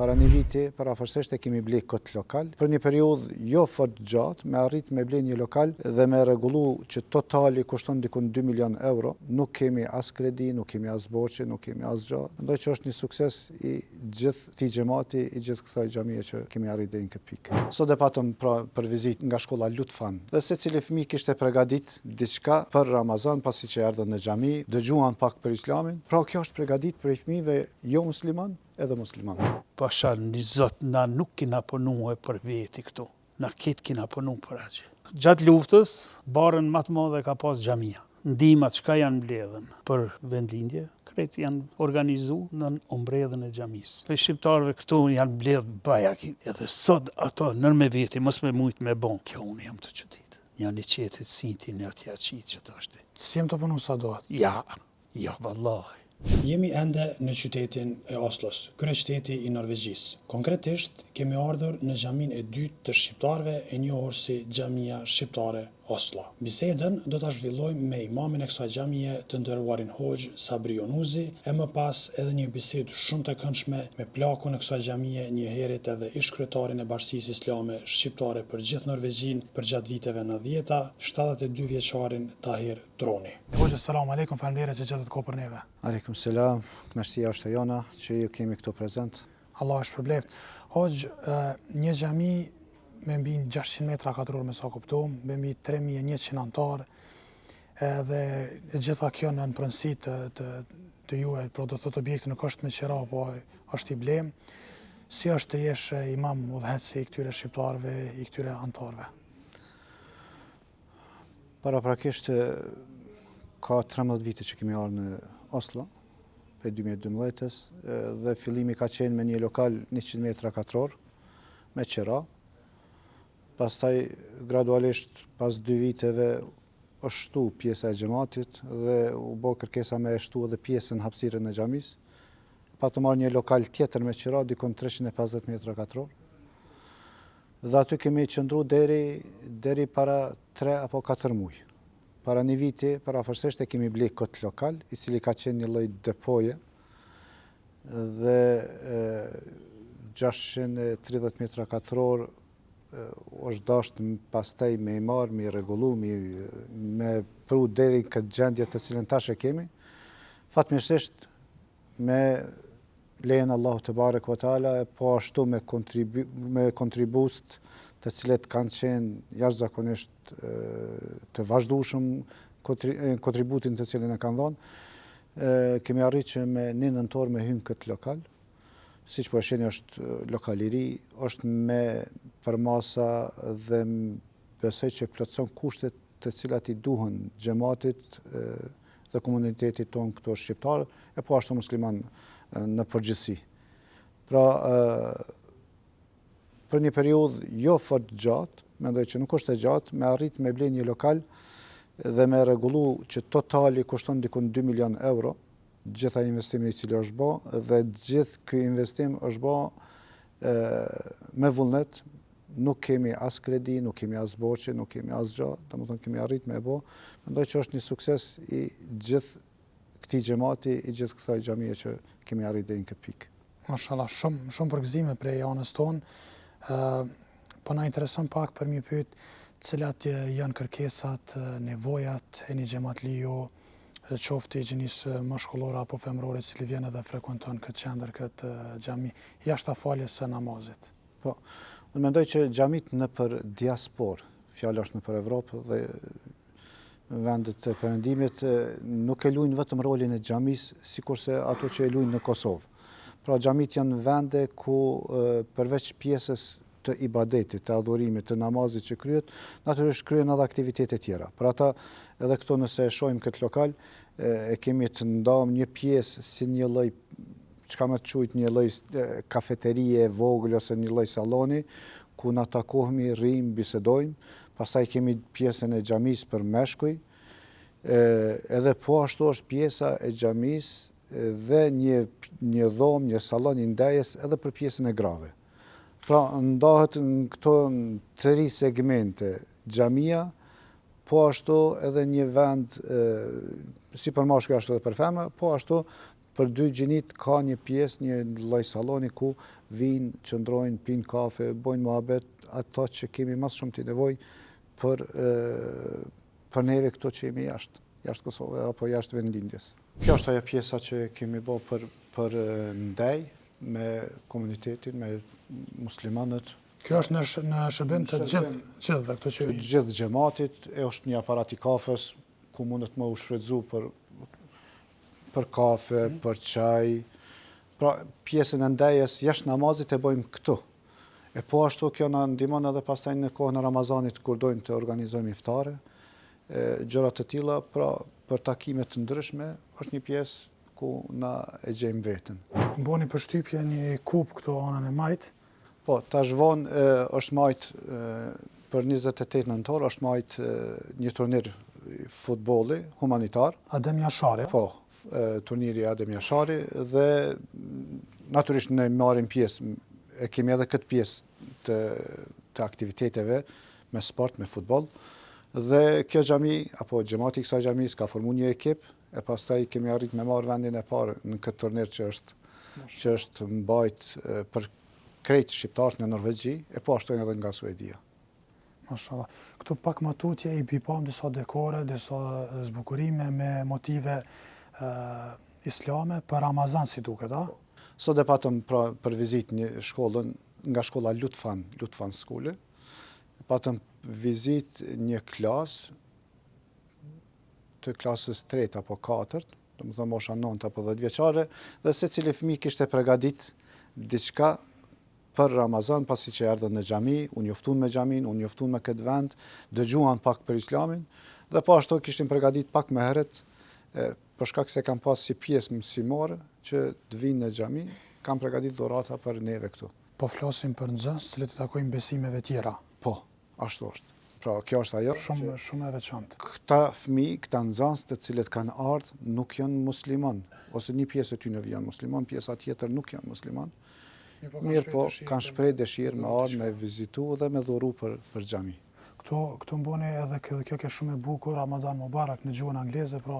Para një viti, parafërsisht e kemi ble këtë lokal. Për një periudhë jo fort gjatë, me arrit me ble një lokal dhe me rregullu që totali kushton dikun 2 milion euro. Nuk kemi as kredi, nuk kemi as borxhe, nuk kemi as gjë. Mendoj që është një sukses i gjithë këtij xhamati, i gjithë kësaj xhamie që kemi arritur deri në këtë pikë. Sot e patëm për vizitë nga shkolla Lutfan. Dhe secili fëmijë kishte përgatit diçka për Ramazan pasi që erdhën në xhami, dëgjuan pak për Islamin. Pra kjo është përgatit për fëmijëve jo musliman edhe musliman. Pasha një zot, na nuk kina punu për veti këtu. Na ketë kina punu për aqe. Gjatë luftës, barën më të madhe ka pas xhamia. Ndihmat çka janë mbledhën për vendlindje, krejt janë organizu në umbredhën e xhamisë. Për shqiptarëve këtu janë mbledh bajaki. Edhe sot ato nër me veti, mos me mujt me bon. Kjo unë jam të çudit. Janë i qetit sinti në atja qitë që të është. Si jem të punu sa dohet? Ja, vallahi. Jemi ende në qytetin e Oslos, kryeqyteti i Norvegjisë. Konkretisht, kemi ardhur në xhamin e dytë të shqiptarëve e njohur si Xhamia Shqiptare Oslo. Bisedën do ta zhvillojmë me imamin e kësaj xhamie, të nderuarin Hoxh Sabri Onuzi, e më pas edhe një bisedë shumë të këndshme me plakun e kësaj xhamie, një herët edhe ish kryetarin e Bashkisë Islame Shqiptare për gjithë Norvegjin për gjatë viteve 90-ta, 72 vjeçarin Tahir Droni. Hoxh, selam aleikum, faleminderit që gjetët kohë për neve. Aleikum selam, kënaqësia është e jona që ju kemi këtu prezent. Allah është përbleft. Hoxh, një xhami me mbi 600 metra katror me sa kuptom, me mbi 3100 antar, dhe gjitha kjo në pronësi të juaj, pra do thotë objekti nuk është me qira, po është i blem. Si është të jesh imam udhëheqësi i këtyre shqiptarëve, i këtyre antarëve? Paraprakisht ka 13 vite që kemi ardhur në Oslo, për 2012-ës, dhe fillimi ka qenë me një lokal 100 metra katror, me qira. Pastaj gradualisht pas 2 viteve është shtu pjesa e xhamatit dhe u bë kërkesa me shtu edhe pjesën hapësirën e xhamisë. Pa të marrë një lokal tjetër me qira, dikon 350 metra katror. Dhe aty kemi qëndru deri para 3 apo 4 muaj. Para një viti, parafërsisht e kemi ble këtë lokal, i cili ka qenë një lloj depoje dhe 630 metra katror është dashtë pastaj me i marë, me i regullu, me pru deri këtë gjendje të cilën tash e kemi. Fatmirësisht me lejen Allahu te barek ve teala, po ashtu me kontribust të cilët kanë qenë jashtëzakonisht të vazhdueshëm, kontributin të cilin e kanë dhënë, kemi arritur që me 1 nëntor me hyrë këtë lokal. Siç po e shihni është lokal i ri, është me përmasa dhe besoj që plotson kushtet të cilat i duhen xhamatit dhe komunitetit tonë këto shqiptar, e po ashtu musliman në përgjithësi. Pra, për një periudhë jo fort gjatë, mendoj që nuk është e gjatë, me arrit me ble një lokal dhe me rregullu që totali kushton dikun 2 milion euro, gjitha investimi i cili është bë, dhe gjithë ky investim është bë me vullnet, nuk kemi as kredi, nuk kemi as borxhe, nuk kemi as gjë, domethënë kemi arrit me bë. Mendoj që është një sukses i gjithë këtij xhamati, i gjithë kësaj xhamie që kemi arritur deri në këtë pikë. Mashallah, shumë përgëzime prej anës tonë. Po na intereson pak për më pyet cilat janë kërkesat, nevojat e një xhamatliu, qoftë i gjinisë mashkullore apo femërore, cili vjen edhe frekuenton këtë qendër, këtë xhami, jashtë faljes së namazit. Po, unë mendoj që xhamit nëpër diasporë, fjala është nëpër Evropë dhe vendet e perëndimit, nuk e luajnë vetëm rolin e xhamisë, sikurse ato që e luajnë në Kosovë. Pra xhamit janë vende ku përveç pjesës të ibadetit, të adhurimit, të namazit që kryet, natyrisht kryen edhe aktivitete tjera. Për ata, edhe këto nëse e shohim këtë lokal, e kemi të ndam një pjesë si një lloj, çka më të quajt një lloj kafeterie e vogël ose një lloj salloni, ku na takohemi, rrim, bisedojmë. Pastaj kemi pjesën e xhamisë për meshkuj, edhe po ashtu është pjesa e xhamisë dhe një dhomë, një sallon i ndajes edhe për pjesën e grave. Pra, ndahet në këto 3 segmente xhamia, po ashtu edhe një vend, si për mashkuj ashtu edhe për femra, po ashtu për 2 gjinit ka një pjesë, një lloj salloni ku vinë, qëndrojnë, pinë kafe, bojnë muhabet, ato që kemi mas shumë të nevojë për neve këto që jemi jashtë Kosovë apo jashtë vendlindjes. Kjo është ajo pjesa që kemi bë për ndaj me komunitetin, me muslimanët. Kjo është në shërbim të gjithëve këto që Të gjithë xhamatit, është një aparat i kafes ku mundet më u shfrytzu për kafe, për çaj. Pra, pjesën e ndajes jashtë namazit e bëjmë këtu. E po ashtu kjo na ndihmon edhe pastaj në kohën e Ramazanit kur dojmë të organizojmë iftare, gjëra të tilla, pra për takime të ndryshme, është një pjesë ku na e gjejmë veten. Mboni përshtypje një kup këto anën e Majt. Po, tash vonë është majt për 28 nëntor, është majt një turnir futbolli humanitar. Adem Jashari. Po, turniri Adem Jashari dhe natyrisht ne marrim pjesë, e kemi edhe këtë pjesë të aktiviteteve me sport, me futboll. Dhe kjo xhami apo xhamati i kësaj xhamis ka formuar një ekip e pastaj kemi arrit me marrë vendin e parë në këtë turnir që është mbajt për krejt shqiptarët në Norvegji e po ashtu edhe nga Suedia. Mashallah. Këtu pak më tutje i bipam disa dekore, disa zbukurime me motive islame për Ramazan si duket, a? Sot e patëm pra, për vizit një shkollën nga shkolla Lutfan Skule. Patëm vizit një klasë të klasës 3 apo 4, domethënë mosha 9 apo 10 vjeçare, dhe secili fëmijë kishte përgatit diçka për Ramazan, pasi që erdhën në xhami, unë joftun me xhamin, unë joftun me këtë vend, dëgjuan pak për islamin, dhe po ashtu kishtin përgatit pak më herët, për shkak se kam pas si pjesë mësimore që të vinë në xhami, kam përgatit dhurata për neve këtu. Po flasim për nxënës, të cilët takojnë besimeve tjera. Po, ashtu është. Pra, kjo është ajo. Shumë e veçantë. Këta fëmijë, këta nxënës të cilët kanë ardhur nuk janë musliman, ose një pjesë e tyre janë musliman, pjesa tjetër nuk janë musliman. Mirë po, kanë shpreh dëshirë me ardhë, me vizitu dhe me dhuru për xhami. Këtu mboni edhe kjo ke shumë e bukur, Ramadan Mubarak në gjuhën angleze, pra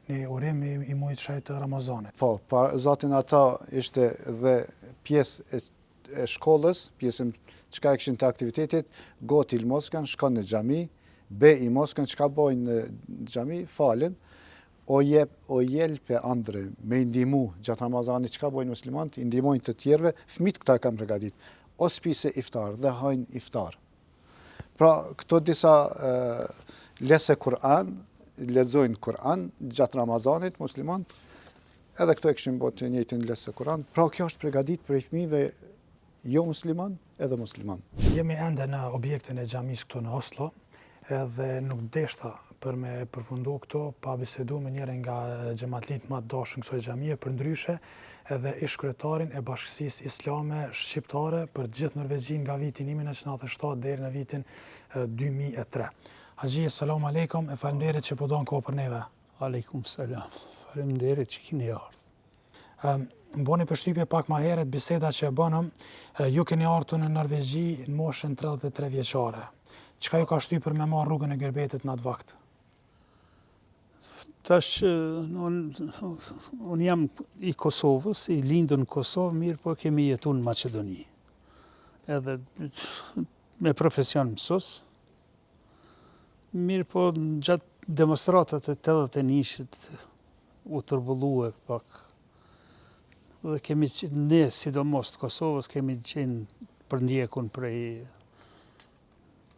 një urim i muajit shenjtë të Ramazanit. Po, zatin ata ishte dhe pjesë e shkollës, pjesën çka e kishin të aktivitetit, goti il moskan, shkon në xhami, be i moskan, çka bojnë në xhami, falen, o jelpe andre, me ndihmu gjatë Ramazanit, çka bojnë muslimanët, i ndihmojnë të tjerëve, fëmijët këta kanë përgatit, o spise iftar dhe hajnë iftar. Pra, këto disa lese Kur'an, lexojnë Kur'an gjatë Ramazanit muslimanët, edhe këto e kishin bërë të njëjtin lese Kur'an. Pra, kjo është përgatit për fëmijëve jo musliman, edhe musliman. Jemi ende në objektin e xhamisë këtu në Oslo, edhe nuk deshta për me përfundu këto, pa bisedu me njërin nga xhamatlit më të dashur kësaj xhamie, për ndryshe edhe ish-kryetarin e Bashkësisë Islame Shqiptare për gjithë Norvegjin nga vitin 1997 deri në vitin 2003. Haxhi, selam aleikum, e faleminderit që po don kohë për neve. Aleikum selam. Faleminderit që keni ardhur. Mboni përshtypje pak më herët biseda që e bënëm, ju keni ardhur në Norvegji në moshën 33 vjeçare. Çka ju ka shtypur me marr rrugën e Gërbetit në atë vakt? Tash, unë jam i Kosovës, i lindur në Kosovë, mirë po kemi jetu në Maqedoni. Edhe me profesion mësues. Mirë po gjatë demonstratat e 81-shit u tërbullue pak. Dhe kemi ne, sidomos të Kosovës, kemi qenë përndjekun prej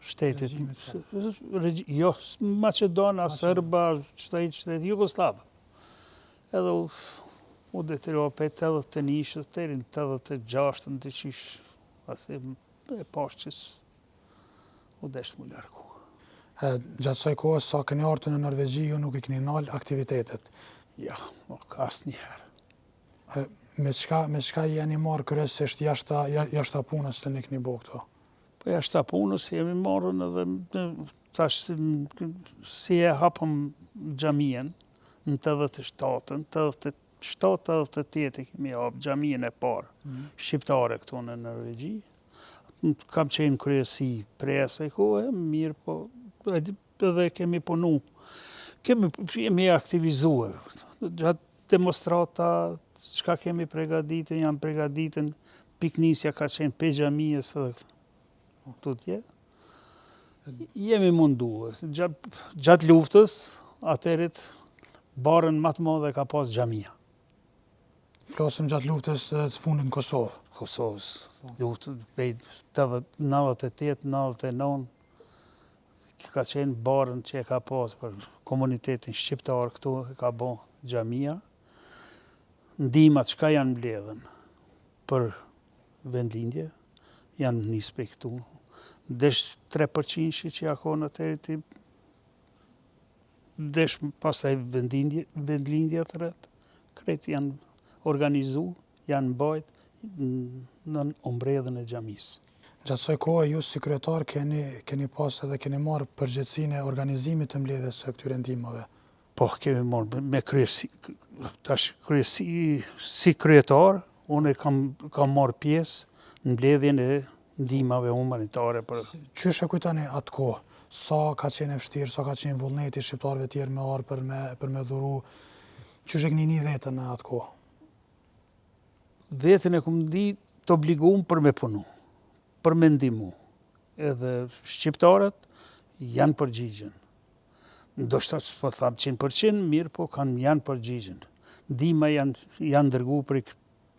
shtetit, jo, Macedona, Serba, shtetë, Jugoslavë. Edhe u detyruar për 81-shës, deri në 86-ën, diçish, pasi e pashqës u desh mu largu. Gjatë saj kohës sa keni ardhur në Norvegji, ju nuk i keni nal aktivitetet. Ja, nuk asnjëherë. Me çka jeni marrë kryesisht jashta punës të ne keni bërë këto? Po jashta punës jemi marrën edhe tash si e hapëm xhamien në 87-ën, 87-88 kemi hapë xhamien e parë shqiptare këtu në Norvegji. Kam qenë kryesi prej asaj kohe, mirë po edhe kemi punu. Jemi aktivizuar. Gjatë demonstrata, çka kemi përgatitur, janë përgatitur piknisja ka qenë pe xhamisë edhe këtu tje. Jemi mundu. Gjatë luftës, atërit, barën më të madhe ka pas xhamia. Flasim gjatë luftës të fundit në Kosovë. Kosovës, luftë prej 98-99, ka qenë barën që e ka pas për komunitetin shqiptar këtu, e ka bo xhamia. Ndihmat çka janë mbledhen për vendlindje, janë nisë pe këtu. Desh 3% që ja konë atëri desh pastaj vendlindje të rrët. Kretë janë organizu, janë mbajt në ombredhën e xhamisë. Gjatë kësaj kohe, ju si kryetar keni pas edhe keni marrë përgjegjësinë e organizimit të mbledhjes së këtyre ndihmave. Po, kemi marrë me kryesi, si kryetar, unë kam marrë pjesë në mbledhjen e ndihmave humanitare. Qysh e kujtoni atë kohë? Sa ka qenë e vështirë, sa ka qenë vullneti shqiptarëve tjerë me arë për me dhuru? Qysh e keni një vetën në atë kohë? Vetën e këmë di të obligum për me punu, për me ndihmu. Edhe shqiptarët janë përgjigjen. Ndoshta s'po tham 100%, mirë, po janë përgjigjen. Ndihma janë dërgu për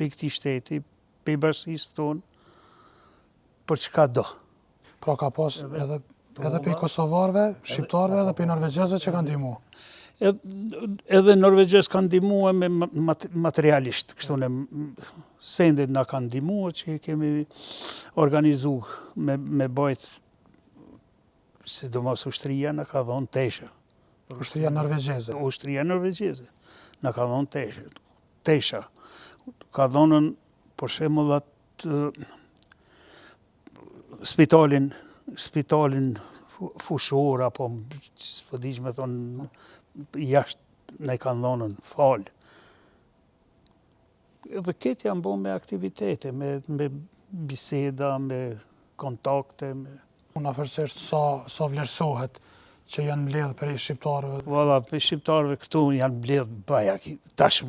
këtij shteti, për bashkisë tonë, për çka do. Pra ka pas edhe për kosovarëve, shqiptarëve edhe për norvegjezëve që kanë ndihmu. Edhe norvegjez kanë ndihmu me materialisht, kështu në sendet na kanë ndihmu që kemi organizu me bajt, sidomos ushtria na ka dhonë tesha. Ushtria norvegjeze. Ushtria norvegjeze na ka dhonë tesha. Ka dhonën për shembull atë spitalin fushor apo s'po di me thonë jashtë ne kanë dhonën falë. Edhe këtë janë bo me aktivitete, me biseda, me kontakte. Unë afërsisht sa vlerësohet që janë mbledhë për shqiptarëve? Valla, për shqiptarëve këtu janë mbledhë bajak. Tash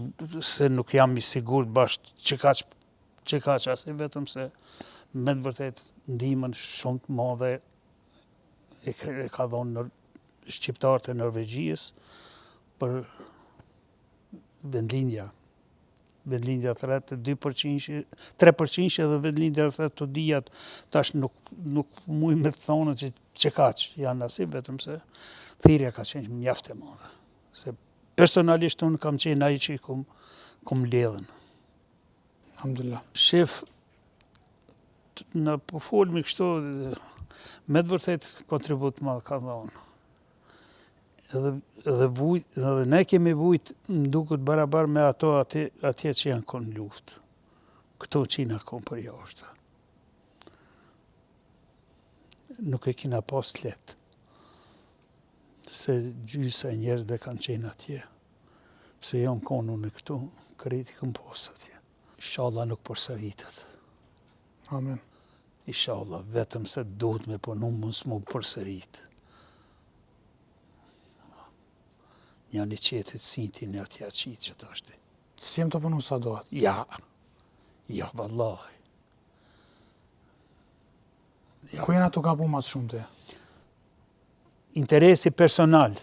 se nuk jam i sigurt bashkë që ka qasi, vetëm se me të vërtet ndihmën shumë të madhe e ka dhonë shqiptarët e Norvegjisë për vendlindja. Vendlindja të rrët, 2%, 3% edhe vendlindja të rrët të dijat, tash nuk muj me të thonë që kaq janë asi, vetëm se thirrja ka qenë mjaft e madhe. Se personalisht unë kam qenë ai që kum ledhen. Alhamdulillah. Shef, në po folmi kështu, me të vërtet kontribut madh ka dhonë. Edhe ne kemi vujt mduket barabar me ato atje që janë konë luftë. Këto që na konë për jashtë. Nuk e kina pas letë. Se gjysa e njerëzve kanë qenë atje. Pse jam konë unë këtu, kreti këm pas atje. Inshallah nuk përsëritet. Amen. Inshallah, vetëm se duhet me punu mos mu përsërit. Një një qetit sinti në atja qitë që të ashti. Si jem të punu sa dohet? Ja, vallahi. Ku jena të gabu mas shumë të? Interesi personal.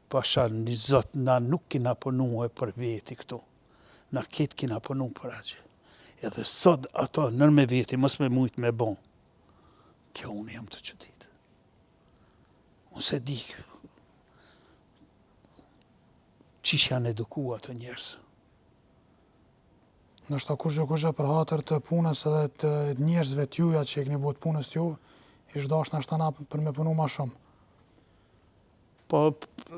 Pasha një zot, na nuk kina punu e për veti këtu. Na ketë kina punu për aqë. Edhe sot ato nër me veti, mos me mujt me bon. Kjo unë jam të qëtit. Unë se di qish janë eduku ato njerës. Nështë kushe për hatër të punës edhe të njerëzve t'juja që e këni bot punës t'ju, ishtë dash nështë na për me punu ma shumë. Po,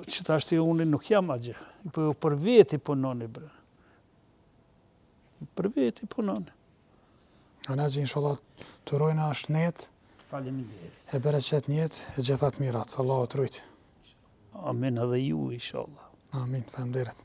që ta shtë unë nuk jam agje. Po për veti punoni, bre. Për veti punoni. Në që inshallah të rojna shnet, Faleminderit. e bereqet njet, e gjefat mirat. Allah o të rujt. Amin edhe ju, inshallah. Amin, faleminderit.